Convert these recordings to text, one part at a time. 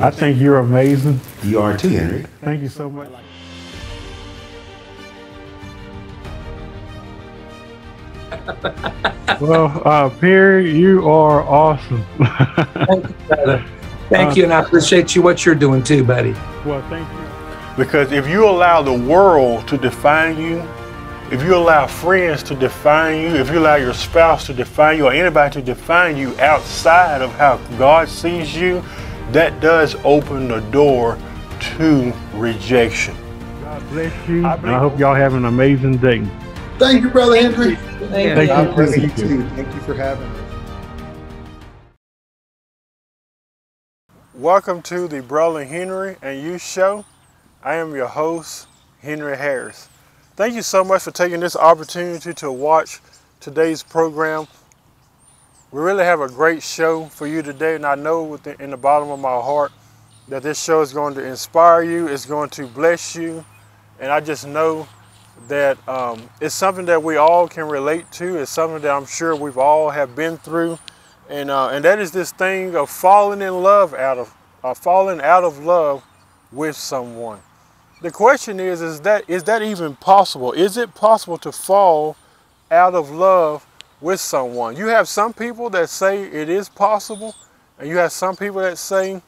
I think you're amazing. You are too, Henry. Thank you so much. Well, Perry, you are awesome. Thank you, brother. Thank you, and I appreciate you what you're doing too, buddy. Well, thank you. Because if you allow the world to define you, if you allow friends to define you, if you allow your spouse to define you, or anybody to define you outside of how God sees you, that does open the door to rejection. God bless you, and I hope y'all have an amazing day. Thank you, Brother Henry. Thank you. God bless you too. Thank you for having us. Welcome to the Brother Henry and You Show. I am your host, Henry Harris. Thank you so much for taking this opportunity to watch today's program. We really have a great show for you today, and I know in the bottom of my heart that this show is going to inspire you, it's going to bless you, and I just know that it's something that we all can relate to. It's something that I'm sure we've all have been through, and that is this thing of falling out of love with someone. The question is that even possible? Is it possible to fall out of love with someone? You have some people that say it is possible, and you have some people that say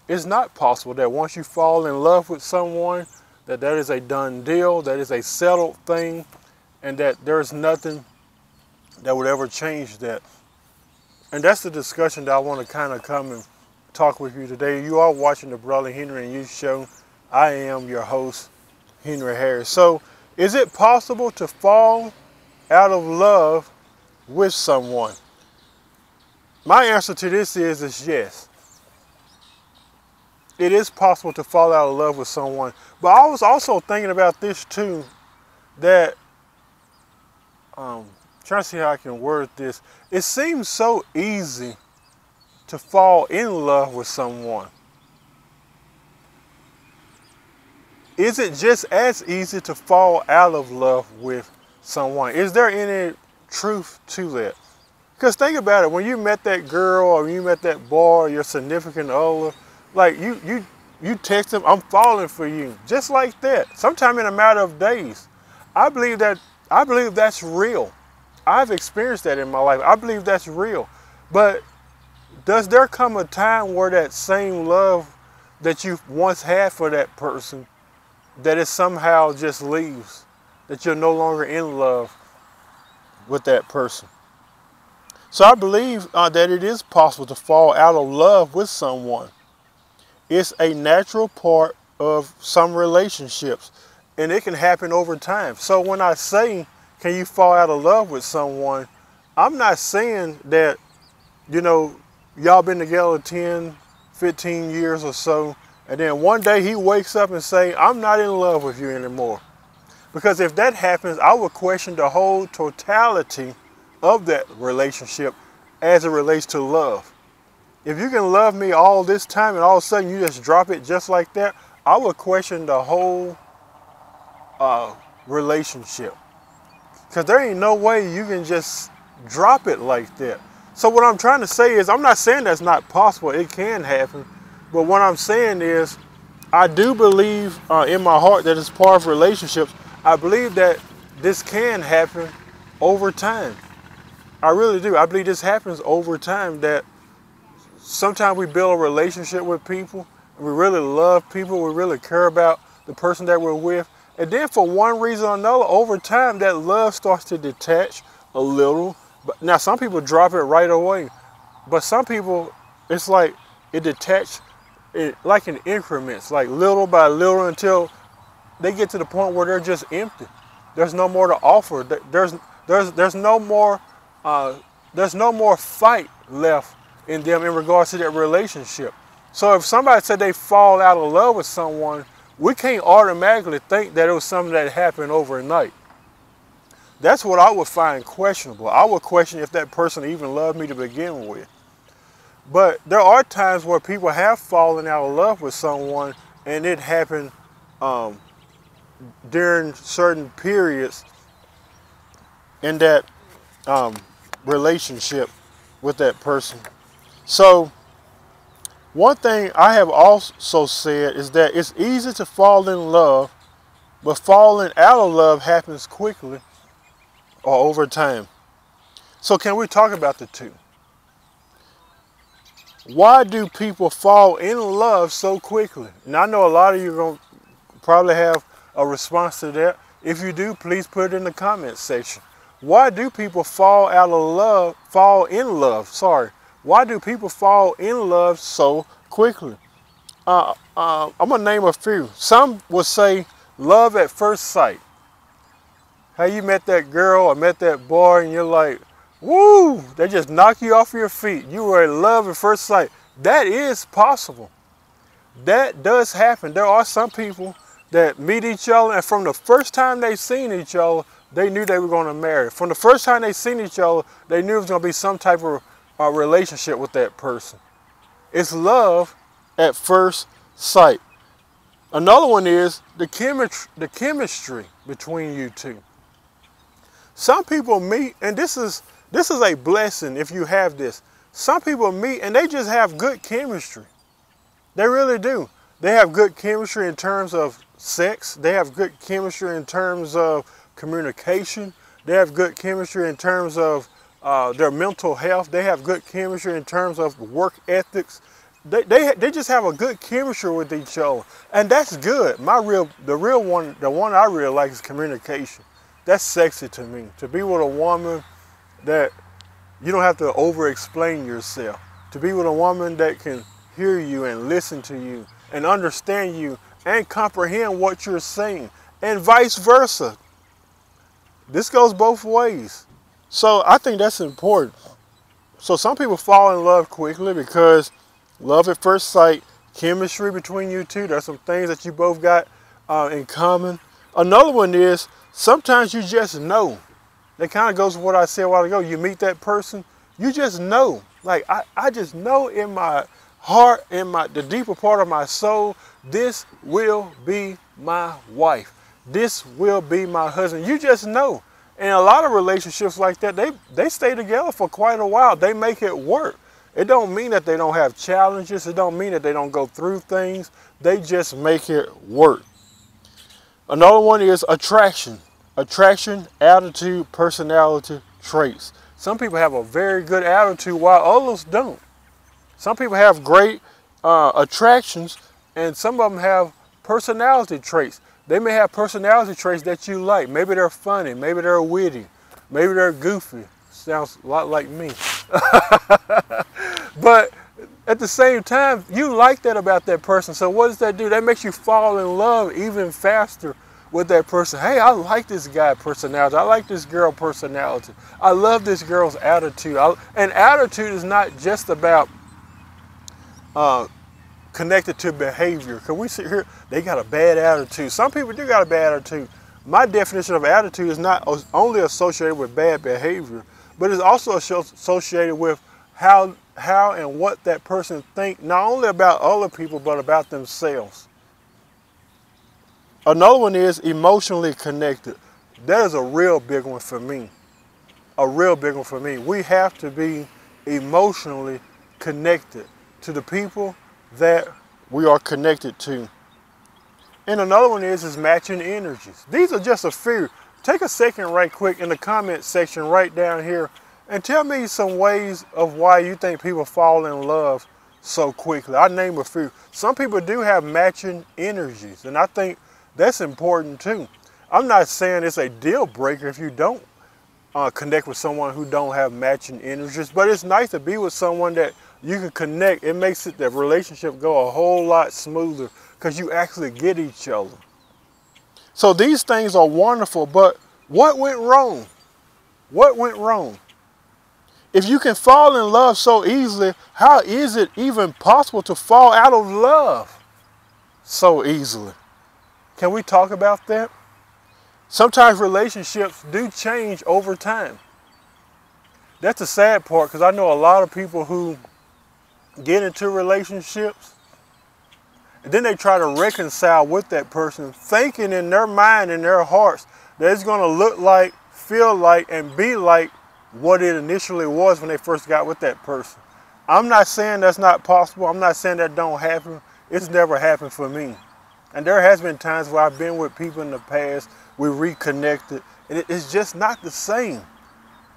it's not possible, that once you fall in love with someone, that is a done deal, that is a settled thing, and that there's nothing that would ever change that. And that's the discussion that I want to kind of come and talk with you today. You are watching the Brother Henry and You Show. I am your host, Henry Harris. So, is it possible to fall out of love with someone? My answer to this is yes. It is possible to fall out of love with someone. But I was also thinking about this too, that, trying to see how I can word this. It seems so easy to fall in love with someone. Is it just as easy to fall out of love with someone? Is there any truth to that? Because think about it, when you met that girl or you met that boy, your significant other, like you text them, I'm falling for you, just like that. Sometime in a matter of days. I believe that's real. I've experienced that in my life. I believe that's real. But does there come a time where that same love that you once had for that person, that it somehow just leaves, that you're no longer in love with that person? So I believe that it is possible to fall out of love with someone. It's a natural part of some relationships, and it can happen over time. So when I say, can you fall out of love with someone, I'm not saying that, y'all been together 10, 15 years or so, and then one day he wakes up and say, I'm not in love with you anymore. Because if that happens, I would question the whole totality of that relationship as it relates to love. If you can love me all this time and all of a sudden you just drop it just like that, I would question the whole relationship. Because there ain't no way you can just drop it like that. So what I'm trying to say is, I'm not saying that's not possible. It can happen. But what I'm saying is, I do believe in my heart that it's part of relationships. I believe that this can happen over time. I really do. I believe this happens over time, that sometimes we build a relationship with people, and we really love people, we really care about the person that we're with, and then for one reason or another, over time, that love starts to detach a little. But now some people drop it right away, but some people, it's like it detaches like in increments, like little by little, until they get to the point where they're just empty. There's no more to offer. There's no more fight left in them in regards to that relationship. So if somebody said they fall out of love with someone, we can't automatically think that it was something that happened overnight. That's what I would find questionable. I would question if that person even loved me to begin with. But there are times where people have fallen out of love with someone, and it happened during certain periods in that relationship with that person. So One thing I have also said is that it's easy to fall in love, but falling out of love happens quickly or over time. So can we talk about the two? Why do people fall in love so quickly? And I know a lot of you are going to probably have a response to that. If you do, please put it in the comments section. Why do people fall in love? Why do people fall in love so quickly? I'm gonna name a few. Some would say love at first sight. How you met that girl or met that boy and you're like, woo, they just knock you off your feet. You were in love at first sight. That is possible. That does happen. There are some people that meet each other and from the first time they seen each other, they knew they were going to marry. From the first time they seen each other, they knew it was going to be some type of relationship with that person. It's love at first sight. Another one is the chemistry between you two. Some people meet, and this is a blessing if you have this. Some people meet and they just have good chemistry. They really do. They have good chemistry in terms of sex. They have good chemistry in terms of communication. They have good chemistry in terms of their mental health. They have good chemistry in terms of work ethics. They just have a good chemistry with each other, and that's good. The one I really like is communication. That's sexy to me. To be with a woman that you don't have to over-explain yourself. To be with a woman that can hear you and listen to you and understand you and comprehend what you're saying, and vice versa. This goes both ways. So I think that's important. So some people fall in love quickly because love at first sight, chemistry between you two. There's some things that you both got in common. Another one is sometimes you just know. That kind of goes with what I said a while ago. You meet that person, you just know. Like I just know in my heart, in the deeper part of my soul, this will be my wife. This will be my husband. You just know. And a lot of relationships like that, they stay together for quite a while. They make it work. It don't mean that they don't have challenges. It don't mean that they don't go through things. They just make it work. Another one is attraction. Attraction, attitude, personality, traits. Some people have a very good attitude while others don't. Some people have great attractions and some of them have personality traits. They may have personality traits that you like. Maybe they're funny, maybe they're witty, maybe they're goofy. Sounds a lot like me. But at the same time, you like that about that person. So what does that do? That makes you fall in love even faster with that person. Hey, I like this guy personality. I like this girl personality. I love this girl's attitude. And attitude is not just about connected to behavior. Because we sit here, they got a bad attitude. Some people do got a bad attitude. My definition of attitude is not only associated with bad behavior, but it's also associated with how and what that person thinks, not only about other people, but about themselves. Another one is emotionally connected. That is a real big one for me. A real big one for me. We have to be emotionally connected to the people that we are connected to. And another one is matching energies. These are just a few. Take a second right quick in the comment section right down here and tell me some ways of why you think people fall in love so quickly. I'll name a few. Some people do have matching energies, and I think that's important too. I'm not saying it's a deal breaker if you don't connect with someone who don't have matching energies, but it's nice to be with someone that you can connect. It makes the relationship go a whole lot smoother because you actually get each other. So these things are wonderful, but what went wrong? What went wrong? If you can fall in love so easily, how is it even possible to fall out of love so easily? Can we talk about that? Sometimes relationships do change over time. That's the sad part, because I know a lot of people who get into relationships and then they try to reconcile with that person, thinking in their mind and their hearts that it's going to look like, feel like, and be like what it initially was when they first got with that person. I'm not saying that's not possible. I'm not saying that don't happen. It's never happened for me. And there has been times where I've been with people in the past, we reconnected, and it's just not the same.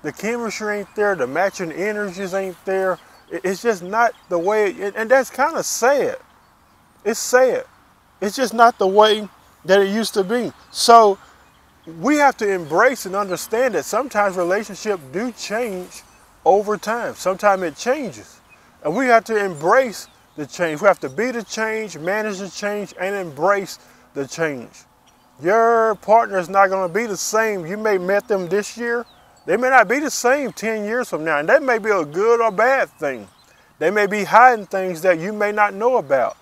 The chemistry ain't there, the matching energies ain't there. It's just not the way, and that's kind of sad. It's sad. It's just not the way that it used to be. So we have to embrace and understand that sometimes relationships do change over time. Sometimes it changes. And we have to embrace the change. We have to be the change, manage the change, and embrace the change. Your partner is not going to be the same. You may met them this year. They may not be the same 10 years from now. And that may be a good or bad thing. They may be hiding things that you may not know about.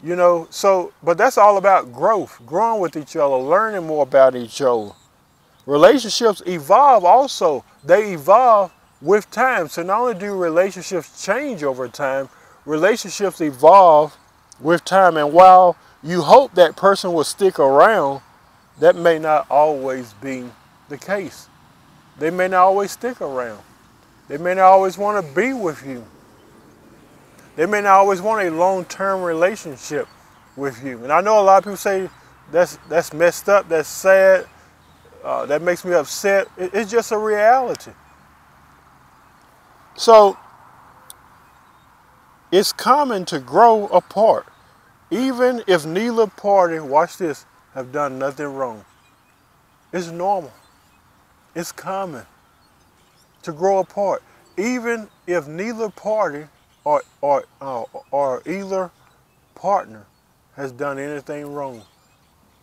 You know, so, but that's all about growth, growing with each other, learning more about each other. Relationships evolve also. They evolve with time. So not only do relationships change over time, relationships evolve with time. And while you hope that person will stick around, that may not always be the case. They may not always stick around. They may not always want to be with you. They may not always want a long-term relationship with you. And I know a lot of people say that's messed up, that's sad, that makes me upset. It's just a reality. So it's common to grow apart, even if neither party, watch this, have done nothing wrong. It's normal. It's common to grow apart, even if neither party or either partner has done anything wrong.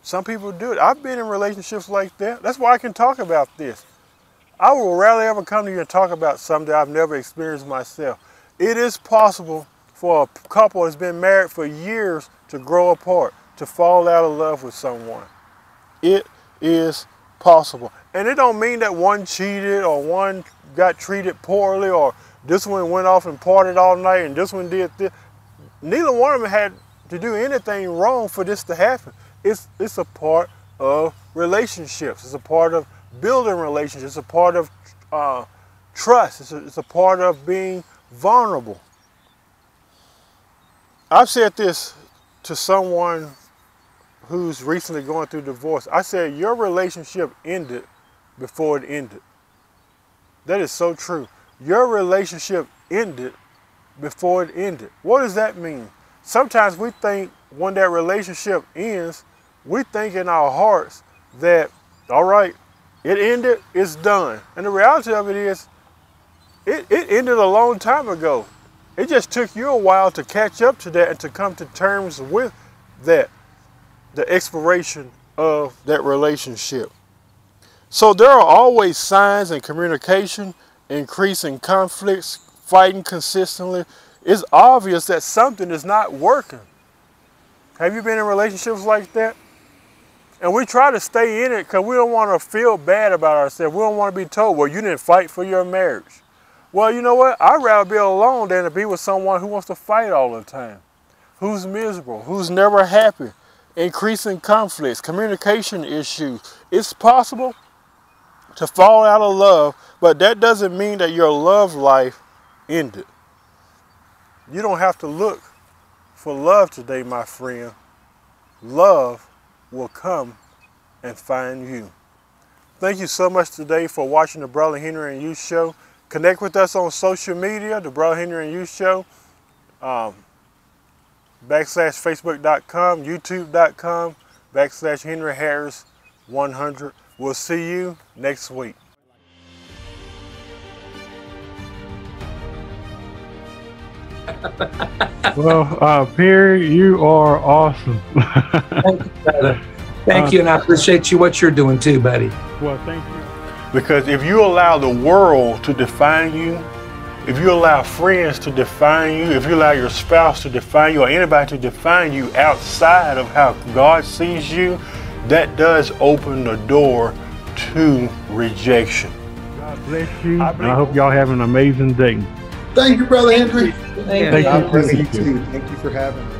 Some people do it. I've been in relationships like that. That's why I can talk about this. I will rarely ever come to you and talk about something that I've never experienced myself. It is possible for a couple that's been married for years to grow apart, to fall out of love with someone. It is possible. And it don't mean that one cheated or one got treated poorly or this one went off and partied all night and this one did this. Neither one of them had to do anything wrong for this to happen. It's a part of relationships. It's a part of building relationships. It's a part of trust. It's a part of being vulnerable. I've said this to someone who's recently going through divorce. I said, your relationship ended before it ended. That is so true. Your relationship ended before it ended. What does that mean? Sometimes we think when that relationship ends, we think in our hearts that, all right, it ended, it's done. And the reality of it is, it ended a long time ago. It just took you a while to catch up to that and to come to terms with that, the expiration of that relationship. So there are always signs in communication, increasing conflicts, fighting consistently. It's obvious that something is not working. Have you been in relationships like that? And we try to stay in it because we don't want to feel bad about ourselves. We don't want to be told, well, you didn't fight for your marriage. Well, you know what? I'd rather be alone than to be with someone who wants to fight all the time, who's miserable, who's never happy, increasing conflicts, communication issues. It's possible to fall out of love, but that doesn't mean that your love life ended. You don't have to look for love today, my friend. Love will come and find you. Thank you so much today for watching the Brother Henry and You Show. Connect with us on social media, the Brother Henry and You Show, /Facebook.com, YouTube.com, /Henry Harris 100. We'll see you next week. Well, Perry, you are awesome. Thank you, brother. Thank you, and I appreciate what you're doing too, buddy. Well, thank you. Because if you allow the world to define you, if you allow friends to define you, if you allow your spouse to define you or anybody to define you outside of how God sees you, that does open the door to rejection. God bless you. And I hope y'all have an amazing day. Thank you, Brother Henry. Thank you. God bless you too. Thank you for having me.